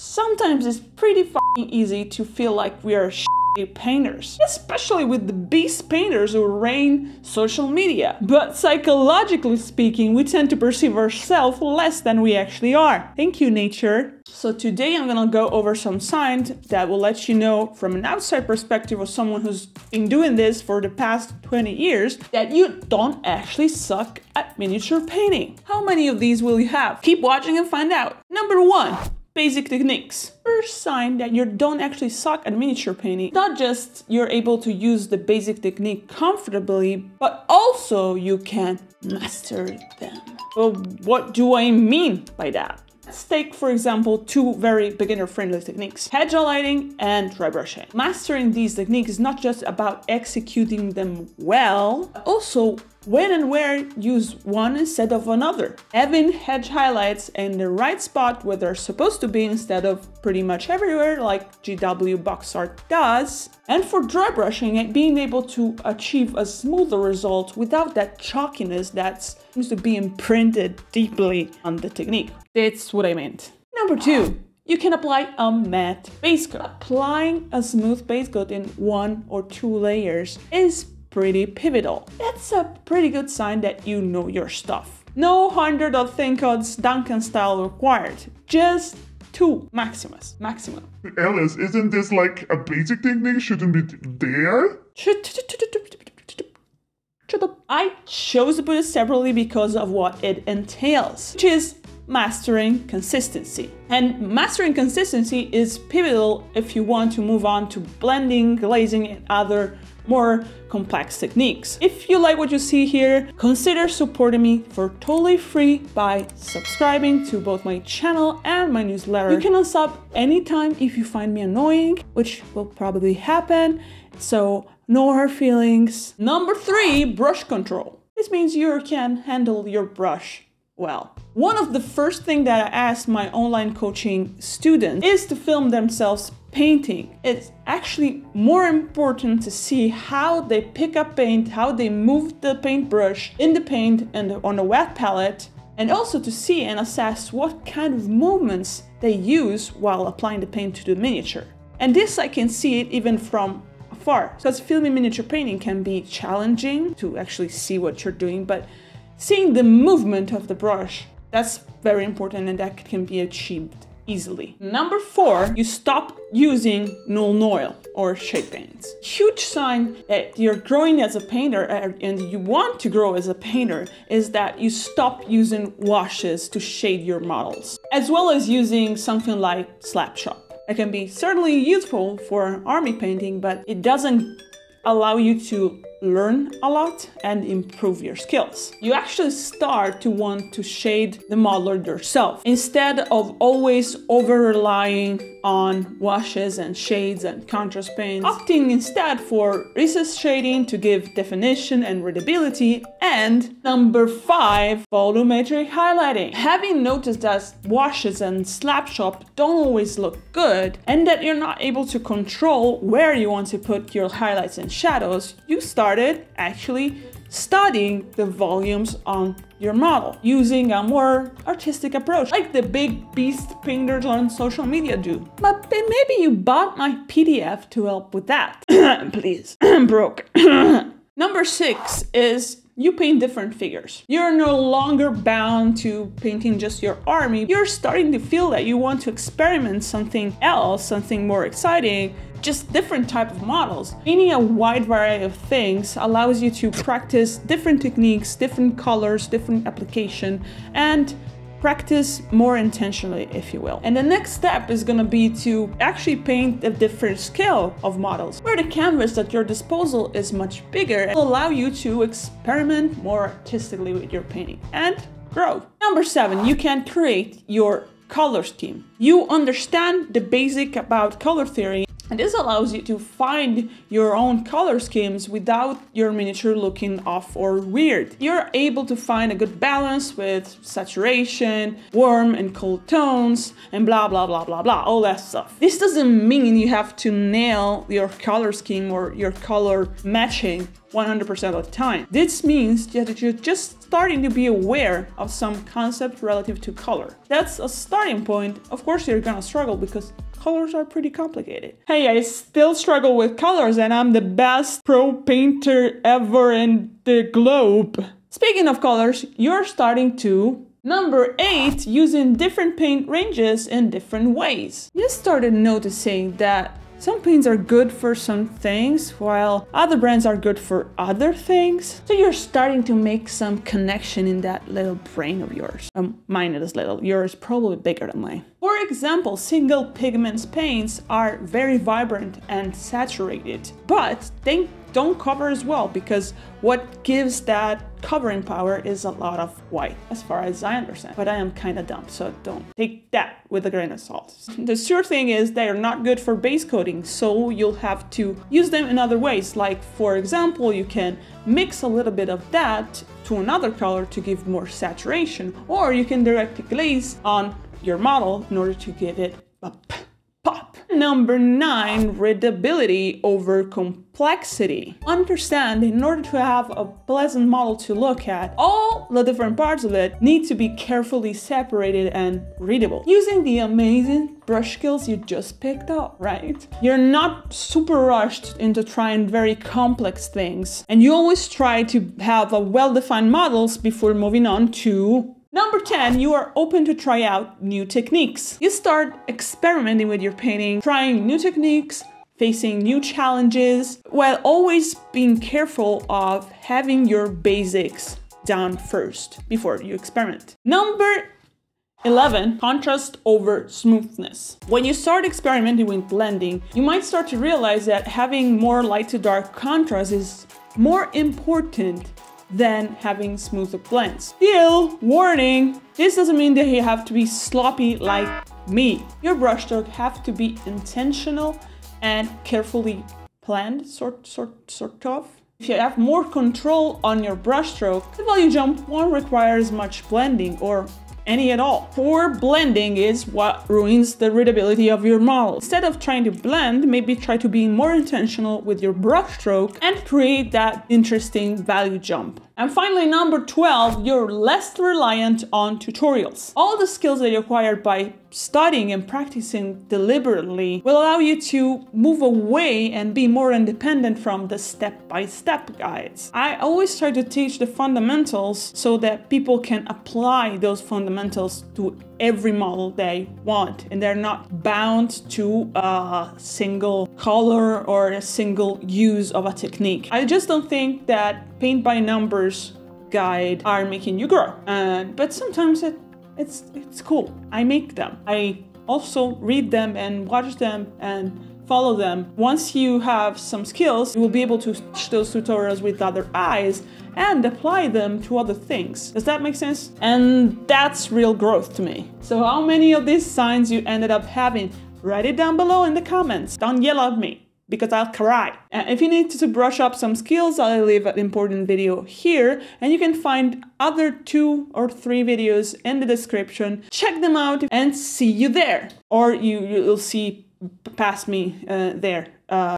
Sometimes it's pretty fucking easy to feel like we are painters, especially with the beast painters who reign social media. But psychologically speaking, we tend to perceive ourselves less than we actually are. Thank you, nature. So today I'm gonna go over some signs that will let you know from an outside perspective of someone who's been doing this for the past 20 years that you don't actually suck at miniature painting. How many of these will you have? Keep watching and find out. Number 1. Basic techniques. First sign that you don't actually suck at miniature painting. Not just you're able to use the basic technique comfortably, but also you can master them. Well, what do I mean by that? Let's take, for example, two very beginner-friendly techniques, hedge highlighting and dry brushing. Mastering these techniques is not just about executing them well, but also when and where use one instead of another. Having hedge highlights in the right spot where they're supposed to be instead of pretty much everywhere like GW box art does. And for dry brushing, being able to achieve a smoother result without that chalkiness that seems to be imprinted deeply on the technique. That's what I meant. Number 2. You can apply a matte base coat. Applying a smooth base coat in 1 or 2 layers is pretty pivotal. That's a pretty good sign that you know your stuff. No 100 of thin coats Duncan style required. Just 2 maximum. Alice, isn't this like a basic technique? Shouldn't be there? Shut up. I chose to put it separately because of what it entails, which is mastering consistency. And mastering consistency is pivotal if you want to move on to blending, glazing, and other more complex techniques. If you like what you see here, consider supporting me for totally free by subscribing to both my channel and my newsletter. You can unsub anytime if you find me annoying, which will probably happen, so no hard feelings. Number 3, brush control. This means you can handle your brush well. One of the first things that I asked my online coaching students is to film themselves painting. It's actually more important to see how they pick up paint, how they move the paintbrush in the paint and on the wet palette, and also to see and assess what kind of movements they use while applying the paint to the miniature. And this I can see it even from afar, because filming miniature painting can be challenging to actually see what you're doing, but seeing the movement of the brush, that's very important and that can be achieved easily. Number 4, you stop using Nuln oil or shade paints. Huge sign that you're growing as a painter and you want to grow as a painter is that you stop using washes to shade your models, as well as using something like Slapshot. It can be certainly useful for army painting, but it doesn't allow you to learn a lot and improve your skills. You actually start to want to shade the modeler yourself instead of always over-relying on washes and shades and contrast paints, opting instead for recessed shading to give definition and readability. And number 5, volumetric highlighting. Having noticed that washes and Slapshot don't always look good and that you're not able to control where you want to put your highlights and shadows, you started actually studying the volumes on your model using a more artistic approach, like the big beast painters on social media do. But maybe you bought my PDF to help with that. Please, I'm broke. Number 6 is you paint different figures. You're no longer bound to painting just your army. You're starting to feel that you want to experiment something else, something more exciting, just different type of models. Painting a wide variety of things allows you to practice different techniques, different colors, different application, and practice more intentionally, if you will. And the next step is gonna be to actually paint a different scale of models, where the canvas at your disposal is much bigger and will allow you to experiment more artistically with your painting and grow. Number 7, you can create your color scheme. You understand the basic about color theory And this allows you to find your own color schemes without your miniature looking off or weird. You're able to find a good balance with saturation, warm and cold tones, and blah, blah, blah, blah, blah, all that stuff. This doesn't mean you have to nail your color scheme or your color matching 100% of the time. This means that you're just starting to be aware of some concept relative to color. That's a starting point. Of course, you're gonna struggle because colors are pretty complicated. Hey, I still struggle with colors and I'm the best pro painter ever in the globe. Speaking of colors, you're starting to Number 8, using different paint ranges in different ways. You started noticing that some paints are good for some things, while other brands are good for other things. So you're starting to make some connection in that little brain of yours. Mine is little, yours probably bigger than mine. For example, single pigments paints are very vibrant and saturated, but they don't cover as well, because what gives that covering power is a lot of white, as far as I understand. But I am kind of dumb, so don't take that with a grain of salt. The sure thing is they are not good for base coating, so you'll have to use them in other ways. Like, for example, you can mix a little bit of that to another color to give more saturation, or you can directly glaze on your model in order to give it a pop. Number 9, readability over complexity. Understand, in order to have a pleasant model to look at, all the different parts of it need to be carefully separated and readable, using the amazing brush skills you just picked up, right? You're not super rushed into trying very complex things, and you always try to have a well-defined models before moving on to Number 10, you are open to try out new techniques. You start experimenting with your painting, trying new techniques, facing new challenges, while always being careful of having your basics down first before you experiment. Number 11, contrast over smoothness. When you start experimenting with blending, you might start to realize that having more light to dark contrast is more important than having smoother blends. Still, warning, this doesn't mean that you have to be sloppy like me. Your brushstroke have to be intentional and carefully planned, sort of. If you have more control on your brushstroke, the value jump won't require as much blending or any at all. Poor blending is what ruins the readability of your model. Instead of trying to blend, maybe try to be more intentional with your brushstroke and create that interesting value jump. And finally, number 12, you're less reliant on tutorials. All the skills that you acquired by studying and practicing deliberately will allow you to move away and be more independent from the step-by-step guides. I always try to teach the fundamentals so that people can apply those fundamentals to every model they want, and they're not bound to a single color or a single use of a technique. I just don't think that paint by numbers guide are making you grow, but sometimes it's cool. I make them. I also read them and watch them and follow them. Once you have some skills, you will be able to watch those tutorials with other eyes and apply them to other things. Does that make sense? And that's real growth to me. So how many of these signs you ended up having? Write it down below in the comments. Don't yell at me, because I'll cry. If you need to brush up some skills, I'll leave an important video here, and you can find other 2 or 3 videos in the description. Check them out and see you there. Or you'll see past me there.